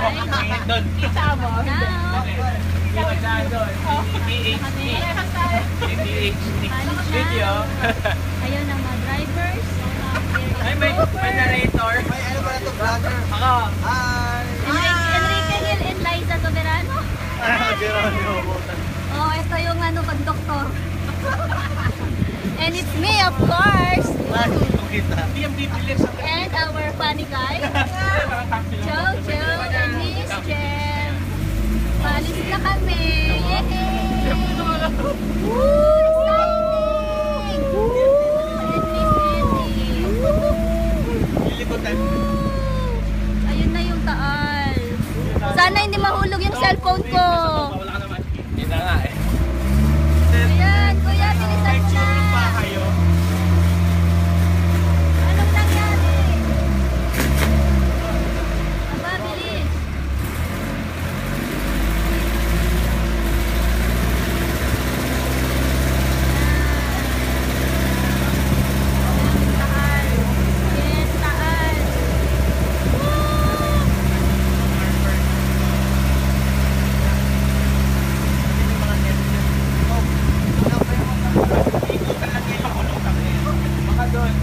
Doon. Kita mo? Kita doon. Video. Ayun ang mga drivers. Ay, may narrator. May ano ba na ito, vlogger? Ako. Hi! Enrique Hill and Liza Soberano. Oh, ito yung ano, conductor. And it's me, of course. And our funny guy, Jojo and Miss Jem. Palis na kami. Yay! Woo! Exciting! And Miss Eddie. Ayun na yung taal. Sana hindi mahulog yung cellphone ko. Yun na nga eh. Ayan, kuya, bilisan mo na. Anong nangyari? Aba, bilis. Taal. Yes, taal. Woo! Baka doon.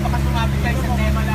Baka sumabit tayo sa tema lang.